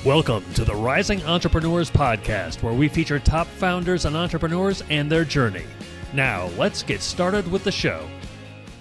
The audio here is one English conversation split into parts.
Welcome to the Rising Entrepreneurs Podcast, where we feature top founders and entrepreneurs and their journey. Now, let's get started with the show.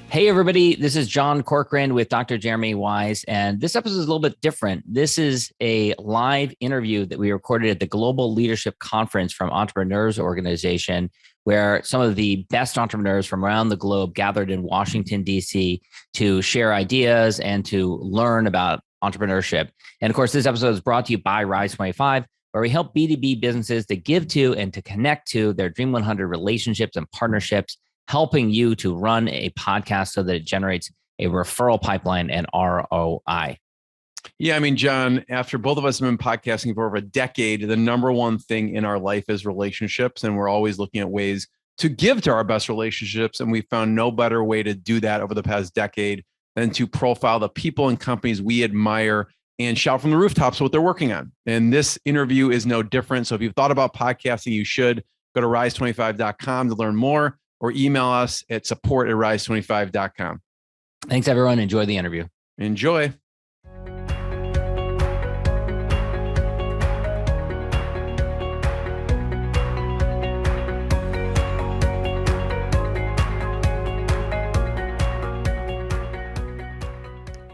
Hey, everybody. This is John Corcoran with Dr. Jeremy Wise, and this episode is a little bit different. This is a live interview that we recorded at the Global Leadership Conference from Entrepreneurs Organization, where some of the best entrepreneurs from around the globe gathered in Washington, D.C. to share ideas and to learn about entrepreneurship. And of course, this episode is brought to you by Rise 25, where we help B2B businesses to give to and to connect to their Dream 100 relationships and partnerships, helping you to run a podcast so that it generates a referral pipeline and ROI. Yeah, I mean, John, after both of us have been podcasting for over a decade, the number one thing in our life is relationships. And we're always looking at ways to give to our best relationships. And we found no better way to do that over the past decade than to profile the people and companies we admire and shout from the rooftops what they're working on. And this interview is no different. So if you've thought about podcasting, you should go to rise25.com to learn more, or email us at support@rise25.com. Thanks, everyone. Enjoy the interview. Enjoy.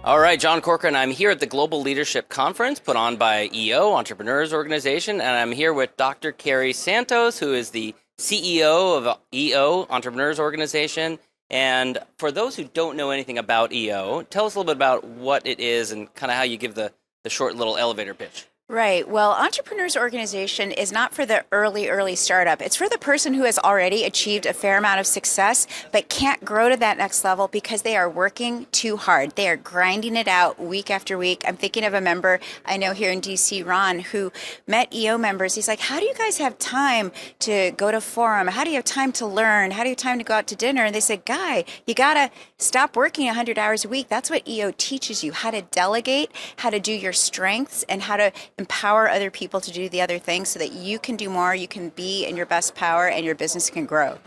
All right, John Corcoran. I'm here at the Global Leadership Conference put on by EO, Entrepreneurs Organization, and I'm here with Dr. Carrie Santos, who is the CEO of EO, Entrepreneurs Organization. And for those who don't know anything about EO, tell us a little bit about what it is and kind of how you give the short little elevator pitch. Right. Well, Entrepreneurs Organization is not for the early startup. It's for the person who has already achieved a fair amount of success, but can't grow to that next level because they are working too hard. They are grinding it out week after week. I'm thinking of a member I know here in DC, Ron, who met EO members. He's like, how do you guys have time to go to forum? How do you have time to learn? How do you have time to go out to dinner? And they said, Guy, you got to stop working 100 hours a week. That's what EO teaches you, how to delegate, how to do your strengths, and how to empower other people to do the other things so that you can do more, you can be in your best power, and your business can grow.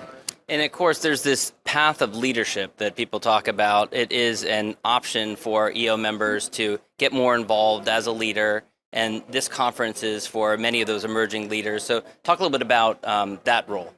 And of course, there's this path of leadership that people talk about. It is an option for EO members to get more involved as a leader. And this conference is for many of those emerging leaders. So talk a little bit about that role.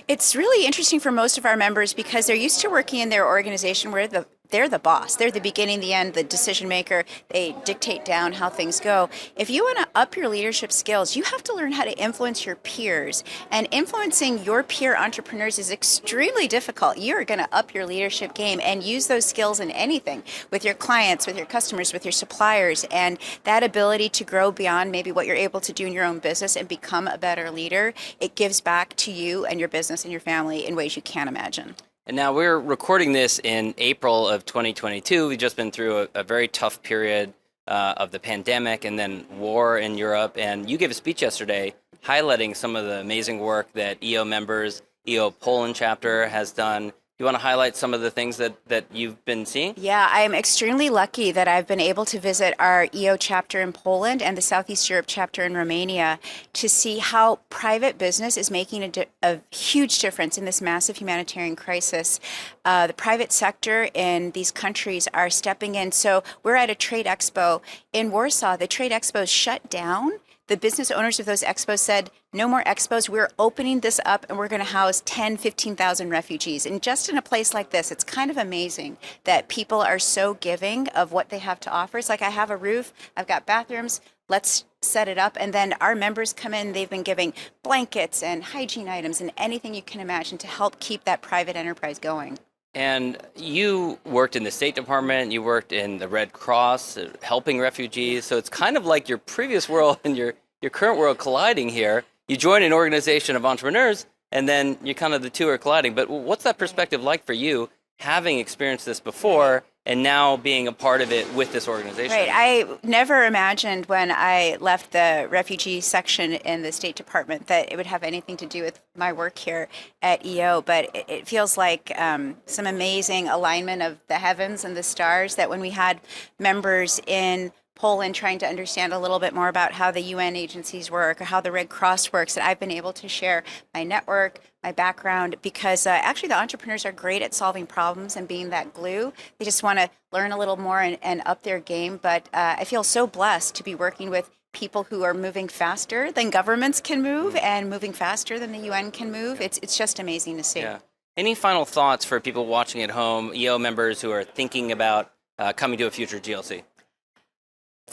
It's really interesting for most of our members because they're used to working in their organization where they're the boss. They're the beginning, the end, the decision maker. They dictate down how things go. If you want to up your leadership skills, you have to learn how to influence your peers. And influencing your peer entrepreneurs is extremely difficult. You're going to up your leadership game and use those skills in anything with your clients, with your customers, with your suppliers. And that ability to grow beyond maybe what you're able to do in your own business and become a better leader, it gives back to you and your business and your family in ways you can't imagine. And now we're recording this in April of 2022. We've just been through a very tough period of the pandemic and then war in Europe. And you gave a speech yesterday highlighting some of the amazing work that EO members, EO Poland chapter has done. You want to highlight some of the things that you've been seeing? Yeah, I'm extremely lucky that I've been able to visit our EO chapter in Poland and the Southeast Europe chapter in Romania to see how private business is making a huge difference in this massive humanitarian crisis. The private sector in these countries are stepping in. So we're at a trade expo in Warsaw. The trade expo shut down. The business owners of those expos said, no more expos. We're opening this up and we're going to house 10, 15,000 refugees. And just in a place like this, it's kind of amazing that people are so giving of what they have to offer. It's like, I have a roof, I've got bathrooms, let's set it up. And then our members come in, they've been giving blankets and hygiene items and anything you can imagine to help keep that private enterprise going. And you worked in the State Department, you worked in the Red Cross, helping refugees. So it's kind of like your previous world and your current world colliding here. You join an organization of entrepreneurs, and then you kind of the two are colliding. But what's that perspective like for you, having experienced this before and now being a part of it with this organization? Right. I never imagined when I left the refugee section in the State Department that it would have anything to do with my work here at EO, but it feels like some amazing alignment of the heavens and the stars, that when we had members in Poland trying to understand a little bit more about how the UN agencies work or how the Red Cross works, that I've been able to share my network, my background, because actually the entrepreneurs are great at solving problems and being that glue. They just want to learn a little more and up their game. But I feel so blessed to be working with people who are moving faster than governments can move and moving faster than the UN can move. It's just amazing to see. Yeah. Any final thoughts for people watching at home, EO members who are thinking about coming to a future GLC?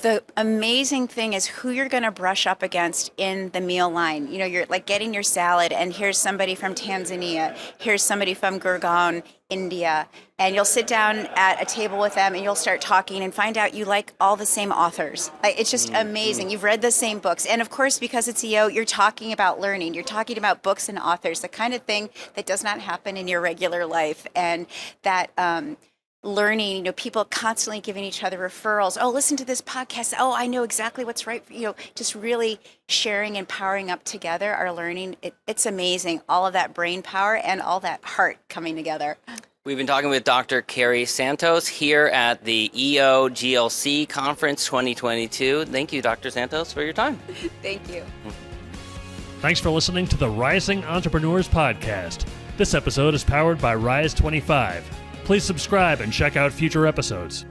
The amazing thing is who you're going to brush up against in the meal line. You know, you're like getting your salad, and here's somebody from Tanzania, here's somebody from Gurgaon, India, and you'll sit down at a table with them and you'll start talking and find out you like all the same authors. Like, it's just amazing. You've read the same books. And of course, because it's EO, you're talking about learning. You're talking about books and authors, the kind of thing that does not happen in your regular life. And that learning, you know, people constantly giving each other referrals. Oh, listen to this podcast. Oh, I know exactly what's right for you. Just really sharing and powering up together our learning. It's amazing. All of that brain power and all that heart coming together. We've been talking with Dr. Carrie Santos here at the EO GLC Conference 2022. Thank you, Dr. Santos, for your time. Thank you. Thanks for listening to the Rising Entrepreneurs Podcast. This episode is powered by Rise 25. Please subscribe and check out future episodes.